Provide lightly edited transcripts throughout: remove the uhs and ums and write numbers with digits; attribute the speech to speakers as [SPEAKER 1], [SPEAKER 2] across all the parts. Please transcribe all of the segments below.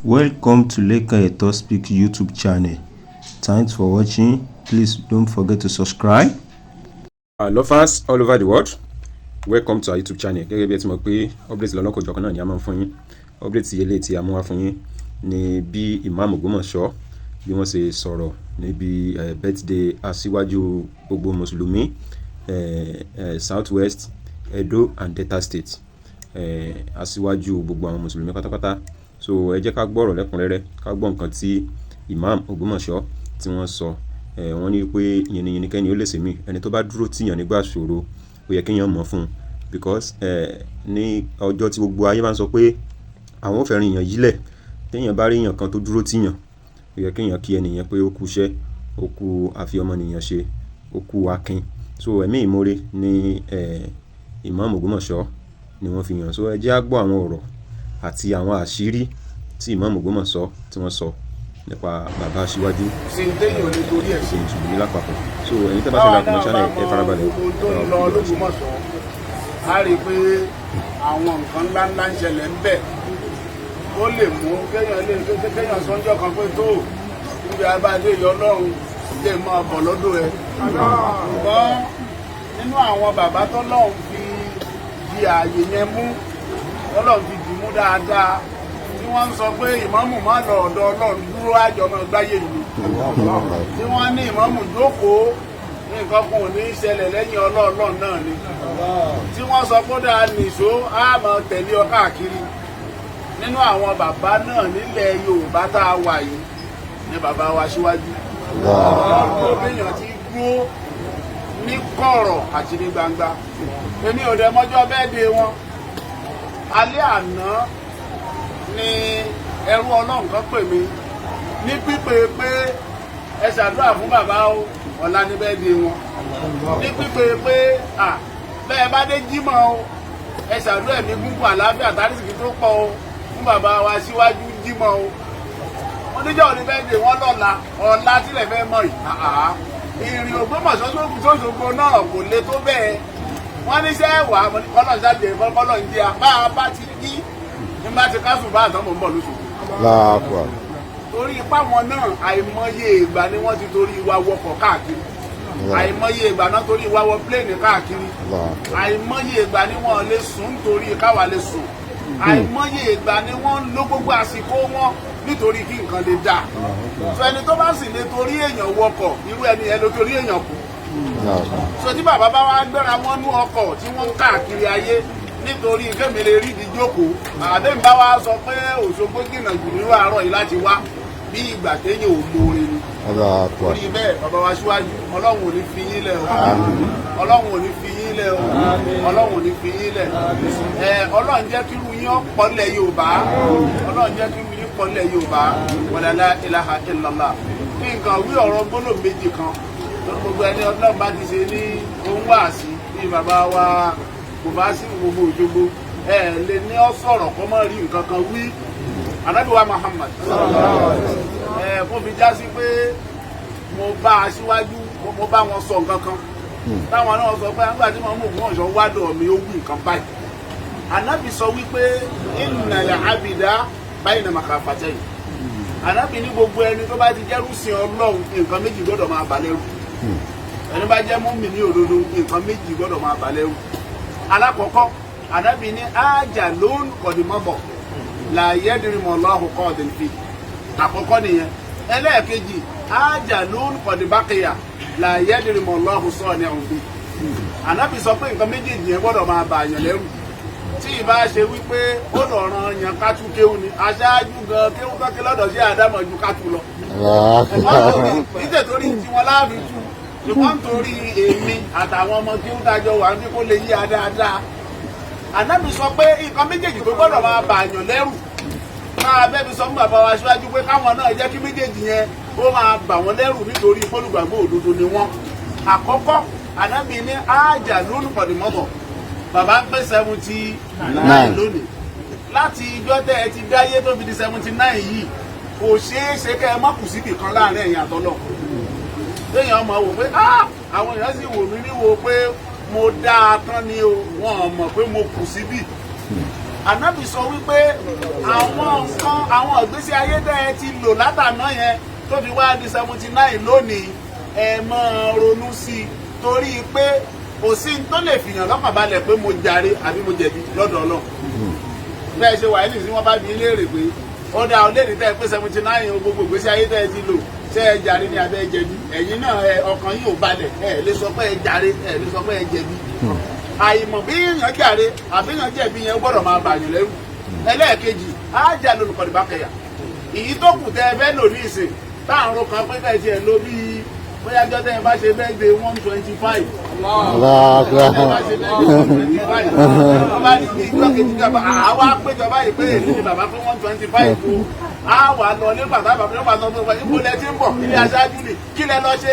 [SPEAKER 1] Welcome to Leka Eto Speak YouTube channel. Thanks for watching. Please don't forget to subscribe.
[SPEAKER 2] Lovers all over the world, welcome to our YouTube channel. Gẹ́gẹ́ bí ẹ ti mọ̀ pé update lọ́nà kò jọ̀kan náà ni a máa ń fún yín. Update eléyìí tí a mú wá fún yín ni bí Imam Ogbomosho bí wọ́n ṣe sọ̀rọ̀ níbi birthday Asiwaju gbogbo Musulumi Southwest, Edo and Delta State. Asiwaju gbogbo àwọn Musulumi pátápátá. So ẹ jẹ́ ká gbọ́rọ̀ lẹ́kùnrẹ́rẹ́, ká gbọ́ nǹkan tí Imam Ogbomosho tí wọ́n sọ. Wọ́n ní pé yìnyín kẹ́ni ó lè sèmí, ẹni tó bá dúró tìyàn nígbà ṣòro ó yẹ kéèyàn mọ̀ fún un, because ní ọjọ́ tí gbogbo ayé máa ń sọ pé àwọn ò fẹ́ rin èèyàn yílẹ̀, téèyàn bá rí èèyàn kan tó dúró tìyàn ó yẹ kéèyàn kí ẹnìyẹn pé ó kú iṣẹ́, ó kú àfi ọmọnìyàn ṣe, ó kú akin. So ẹ̀mí ìmoore ní Imam Ogbomosho ni wọ́n fi yàn. So ẹ jẹ́ á gbọ́ àwọn ọ̀rọ̀ àti àwọn àṣírí tí Imam Ogbomosho tí wọ́n sọ nípa bàbá Asiwaju
[SPEAKER 3] ṣe ń téèyàn lè torí ẹ̀
[SPEAKER 2] ṣe Mùsùlùmí lápapọ̀. So ẹ̀yin tẹ́ bá ṣe lákùnrin channel ẹ farabalẹ̀.
[SPEAKER 3] Gbogbo tó ń lọ l'Ógbómọ̀ṣọ́ a rí i pé àwọn nǹkan ńláńlá ń ṣẹlẹ̀ ń bẹ̀ ó lè mú kéèyàn sọ́njọ́ kan pé tó níbi abájé ìyá Ọlọ́run lè máa bọ̀ lọ́dọ̀ ẹ̀. Ṣùgbọ́n nínú àwọn bàbá tọ́lọ́run fi di ààyè yẹn mú, tọ́lọ́run fi dì mú dáadáa, tí wọ́n ń sọ pé ìmámù má lọ ọ̀dọ̀ Ọlọ́run dúró àjọmọ gbáyé ìlú, tí wọ́n ní ìmámù jókòó nǹkan kan ò ní í ṣẹlẹ̀ lẹ́yìn Ọlọ́run náà ni, tí wọ́n sọ pé dáa nìṣó á máa tẹ̀lé ọ káàkiri. Nínú àwọn bàbá náà nílẹ̀ Yorùbá tá a wà yìí ni bàbá wa Asiwaju. Ọ̀pọ̀ èèyàn ti dúró ní kọ̀rọ̀ àti ní gbangba. Èmi ò dẹ̀ mọ́jọ́ bẹ́ẹ̀dẹ̀ wọn. Alẹ́ àná ni ẹrú Ọlọ́run kan pè mí ní pípé pé ẹ ṣàdúrà fún bàbá o, ọ̀la ní bẹ́ẹ̀dẹ̀ wọn. Ní pípé pé bẹ́ẹ̀ bá dé jímọ̀ o, ẹ ṣàdúrà ẹ̀mí gúngún àlàáfíà tárísìkì tó pọ̀ o fún bàbá wa Asiwaju jímọ̀ o. Wọ́n níjọ́ ní bẹ́ẹ̀dẹ̀ wọn lọ́la, ọ̀la tílẹ̀ fẹ́ mọ̀ yìí. Ìrìn Ògbómọ̀ṣọ́ Òṣogbo náà kò le tó bẹ́ẹ̀. Wọ́n ní sẹ́ wà kọ́lọ̀ jáde kọ́lọ̀ ń jẹ́ apá bá ti jí nígbà tí káṣù bá àtọ́mọ̀ ń bọ̀ lóṣogbo. Torí ipá wọn náà àìmọye ìgbà ni wọ́n ti torí wa wọkọ̀ káàkiri, àìmọye ìgbà náà torí wa wọ pléènì káàkiri, àìmọye ìgbà ni wọ́n lè sùn nítorí káwa lè sùn, àìmọye ìgbà ni wọ́n ń lo gbogbo àsìkò wọn nítorí kí nǹkan lè dáa. So ẹni tó bá sì lè torí èèyàn wọkọ̀, irú ẹni ẹ ló torí èèyàn kù. So tí bàbá bá wá gbéra wọn nú ọkọ̀ tí wọ́n ń káàkiri ayé nítorí kémi lè rí ìdíjókòó, àbẹ́mi bá wá sọ pé Òṣogbo jìnnà jù nínú àárọ̀ yìí láti wá, bí ìgbà téèyàn ò lóore ni. Torí bẹ́ẹ̀ bàbá wa Asiwaju, Ọlọ́run ò ní fi yín lẹ̀ o, Ọlọ́run ò ní fi yín lẹ̀ o, Ọlọ́run ò ní fi yín lẹ̀. Ọlọ́run jẹ́ kí irú yín pọ̀ nílẹ̀ Yorùbá, Ọlọ́run jẹ́ kí irú yín pọ̀ nílẹ̀ Yorùbá. Wala la ilaha illallah. Ní nǹkan wí ọ̀rọ̀ gbólóhùn méjì kan, gbogbo ẹni Ọlọ́run bá ti ṣe ní ohun wàásí bí bàbá wa kò bá sí gbogbo Òṣogbo, lè ní ọ sọ̀rọ̀ kọ́ mọ́ rí nǹkan kan wí. Ànábì wa Muhammad kó fi já sí pé mo bá Asiwaju, mo bá wọn sọ nǹkan kan táwọn náà sọ pé nígbà tí mo mú Ògbómọ̀ṣọ́ wádọ̀ mi ó wí nǹkan báyìí. Ànábì sọ wípé innal abida bayna makafatayn. Ànábì ní gbogbo ẹni tó bá ti jẹ́rú sin Ọlọ́run nǹkan méjì gbọ́dọ̀ máa bà lẹ́rù. Ẹni bá jẹ́ mùmínì òdodo nǹkan méjì gbọ́dọ̀ máa bà lẹ́rù. Alákọ̀ọ́kọ́ Ànábì ní ajalun qad mada la yadrimu Allahu qadan fi. Àkọ́kọ́ nìyẹn. Ẹlẹ́ẹ̀kejì ajalun qad baqiya la yadrimu Allahu sani'un fi. Ànábì sọ pé nǹkan méjèèjì yẹn gbọ́dọ̀ máa bà yàn lẹ́rù. Tí ìbá ṣe wípé ó lọ ran yàn kátú kéwù ni, aṣáájú gan kéwù kọ́kẹ́ lọ́dọ̀ sí àdámọ̀ ju kátú lọ. Nítorí tí wọ́n láàfin tú, ṣùgbọ́n nítorí èmi àtàwọn ọmọ kéwù dájọ́ wà ní kó lè yí a dáadáa. Ànábì sọ pé nǹkan méjèèjì tó gbọ́dọ̀ máa bà yàn lẹ́rù. Máa bẹ́ẹ̀ sọ fún bàbá wa Asiwaju pé káwọn náà jẹ́ kí méjèèjì yẹn ó máa bà wọ́n lẹ́rù nítorí olùgbàgbọ́ òdodo ni wọ́n. Àkọ́kọ́ Ànábì ní ajalun qad mada. Bàbá ń pé 79 lónìí. Láti ìjọ́ tẹ́ ẹ ti dáyé tó fi di 79 yìí, kò ṣeé ṣe kẹ́ ẹ má kù síbì kan láàrin ẹ̀yin àtọ́lọ̀. Téèyàn máa wò pé àwọn èèyàn sì wò mí níwò pé mo dáa tán ni o, wọn mọ̀ pé mo kù síbì. Ànábì sọ wípé àwọn nǹkan, àwọn ìgbésí ẹ ti lò látàná yẹn tó fi wá di 79 lónìí ẹ máa ronú sí i torí pé kò sí tó lè fìyàn lọ́kàn balẹ̀ pé mo jàre àbí mo jẹ̀bi lọ́dọ̀ Ọlọ́run bẹ́ẹ̀ ṣe wà nílùú tí wọ́n bá bí léèrè pé ó dá ọ léèrè tẹ́ ẹ pé 79 gbogbo ìgbésí ayé tẹ́ ẹ ti lò ṣé ẹ jàre ní abẹ́ jẹ̀bi ẹ̀yin náà ọkàn yìí ò balẹ̀ ẹ lè sọ pé ẹ jàre ẹ lè sọ pé ẹ jẹ̀bi àìmọ̀ bí èèyàn jàre àbí èèyàn jẹ̀bi yẹn gbọ́dọ̀ máa bàyàn lẹ́rù ẹlẹ́ẹ̀kejì ájà lolùkọ́ni bá kẹyà èyí tó kù tẹ́ ẹ fẹ́ lò ní ìsìn táàrùn kan pé kẹ́ ẹ tiẹ̀ lò bí bóyá jọ́ tẹ́ ẹ bá ṣe bẹ́ẹ̀ gbé 125 ọba ní ìjọ kejì jọba àwa péjọba yìí pé èyí ni bàbá pé 125 o a wà lọ nígbà tá bàbá nígbà tó fún wa ibo lẹ ti ń bọ̀ ilé aṣáájú ni kí lẹ lọ ṣe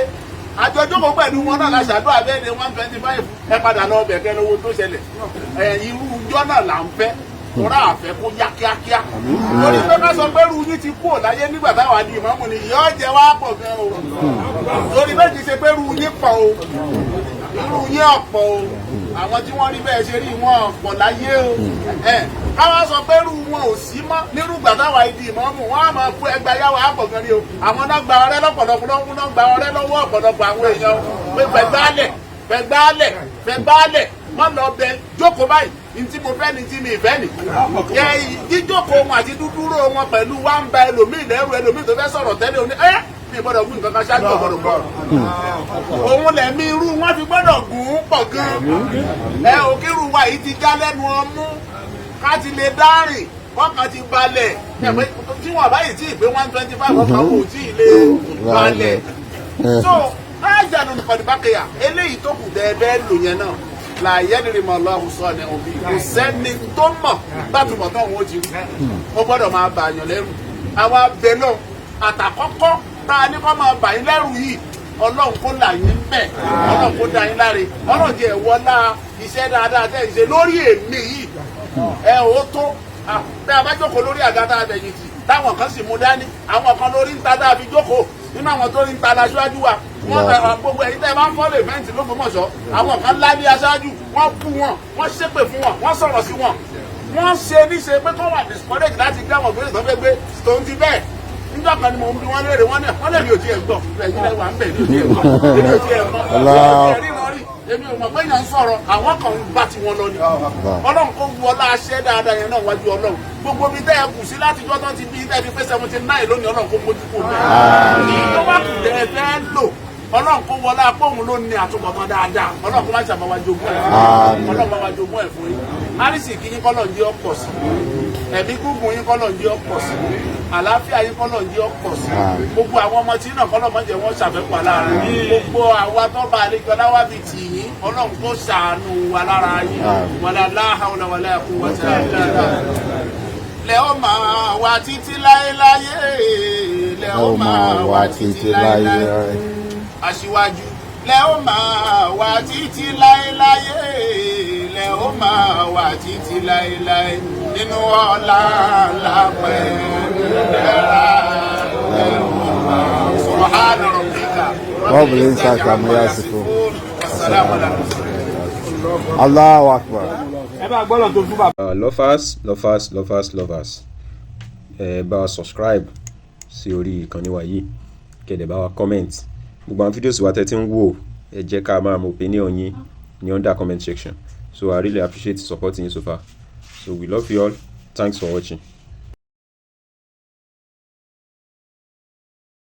[SPEAKER 3] àjọjókòó pẹ̀lú wọn náà la ṣàdúrà bẹ́ẹ̀ ni 125 ẹ padà lọ bẹ̀ kẹ́ lówó tó ṣẹlẹ̀ irú ìjọ náà là ń fẹ́ kóra àfẹ́ kó yá kíákíá lórí pé ká sọ pé irú yín ti kú láyé nígbà táwa di ìmọ̀ọ́mù ni ìyá ọ̀jẹ̀ wa pọ̀ gan o lórí bẹ́ẹ̀ kì í ṣe pé irú yín pọ̀ o irú yín ọ̀pọ̀ o àwọn tí wọ́n rí bẹ́ẹ̀ ṣe rí wọn ọ̀pọ̀ láyé o káwọn sọ pé irú wọn ò sí mọ́ nírú ìgbà táwa di ìmọ̀ọ́mù wọn á máa kó ẹgbẹ́ yáwó àpọ̀ gan ni o àwọn náà gba ọrẹ́ lọ́pọ̀lọpọ̀ náà gba ọrẹ́ lọ́wọ́ ọ̀pọ̀lọpọ̀ àwọn èèyàn pé fẹ̀gbálẹ̀ wọ́n lọ bẹ jókòó báyìí ntí mo fẹ́ ni tí mi ìfẹ́ ni. jíjókòó wọn àti dúdúró wọn pẹ̀lú wá ń ba ẹlòmíì lẹ́rù ẹlòmíì tó fẹ́ sọ̀rọ̀ tẹ́lẹ̀ òní mi gbọ́dọ̀ gún nǹkan kan ṣáájú ọ̀gbọ́dọ̀ gbọ́. òun lẹ̀mí irú wọn fi gbọ́dọ̀ gùn ún pọ̀ gan. òkèrú wa yìí ti já lẹ́nu ọmú ká ti lè dárìn wọ́n kan ti balẹ̀ tí wọ́n báyìí tí ì pé 125 ọkàn kò tí ì lè balẹ̀. so ájànù nìkan ìbákẹ́yà eléyìí tó kù dẹ́ẹ́bẹ́ lò yẹn náà láyé ni mo lọ sọ ní òbí kò sẹ́ni tó mọ̀ bátùmọ̀ tó wọn ti rí ó gbọ́dọ̀ máa bà yàn lẹ́rù àwa bẹ náà àtàkọ́kọ́ tá a ní kọ́ máa bà yín lẹ́rù yìí Ọlọ́run kó là yín bẹ̀ Ọlọ́run kó da yín láre Ọlọ́run jẹ́ ìwọlá iṣẹ́ dáadáa tẹ́ ìṣe lórí èmi yìí ó tó bí a bá jókòó lórí àga tá a bẹ̀yìn tì táwọn kan sì mú dání àwọn kan lórí ń ta tá a fi jókòó nínú àwọn tó ń ta aṣáájú wa wọ́n gbogbo ẹ̀yin tẹ́ ẹ bá ń fọ́lẹ̀ mẹ́ǹtì l'Ógbómọ̀ṣọ́ àwọn kan lábí aṣáájú wọ́n bú wọn wọ́n ṣépè fún wọn wọ́n sọ̀rọ̀ sí wọn wọ́n ṣe níṣe pé kọ́ wà discourage láti gbé àwọn ògbésẹ̀ tó fẹ́ gbé tòun ti bẹ́ẹ̀ nígbà kan ni mo ń bi wọ́n léèrè wọ́n lè mi ò tiẹ̀ gbọ́ ẹ̀yin lẹ́wà ń bẹ̀ ní ò tiẹ̀ mọ́ èmi ò mọ̀ pé èèyàn ń sọ̀rọ̀ àwọn kan ń bá tiwọn lọ ni Ọlọ́run kó wu ọlá aṣẹ́ dáadáa yẹn náà wájú Ọlọ́run gbogbo mi tẹ́ ẹ kù sí láti jọ́ tán ti bí tẹ́ ti pé 79 lónìí Ọlọ́run kó mójú kó bẹ́ẹ̀ tó bá kù tẹ́ ẹ fẹ́ lò Ọlọ́run kó wọlá apóhùn ló ní àtúbọ̀tán dáadáa Ọlọ́run kó má ṣàbá wa jogún ẹ̀ Ọlọ́run bá wa jogún ẹ̀ fún yín àrísìkí yín kọ́lọ̀ ń jẹ́ ọ̀pọ̀ sí ẹ̀mí gúngùn yín kọ́lọ̀ ń jẹ́ ọ̀pọ̀ sí àlàáfíà yín kọ́lọ̀ ń jẹ́ ọ̀pọ̀ sí gbogbo àwọn ọmọ tí náà kọ́lọ̀ mọ́ jẹ́ wọ́n ṣàfẹ́kù alára gbogbo àwa tó bá àlejò aláwa bíi tì yín Ọlọ́run kó ṣàánú wa lára yín wàlá láhàúlà wàlá quwwata illa billah lẹ́ ó máa wà títí láéláyé lẹ́ ó máa wà títí láéláyé Aṣíwájú lẹ́ ó máa wà títí láéláyé lẹ́ ó máa wà títí láéláé nínú ọlá lápẹ́ ẹ̀rá lẹ́ ó máa subhana rabbika rabbil izzati amma yasifun wassalamu ala mursalin.
[SPEAKER 1] Allahu Akbar.
[SPEAKER 2] Lovers bá wa subscribe sí orí ìkànnì wa yìí kẹ̀dẹ̀ bá wa comment gbogbo àwọn fídíòsì wa tẹ́tí ń wò ẹ jẹ́ ká máa mọ opinion yín ní under comment section so I really appreciate the support yín so far so we love you all, thanks for watching.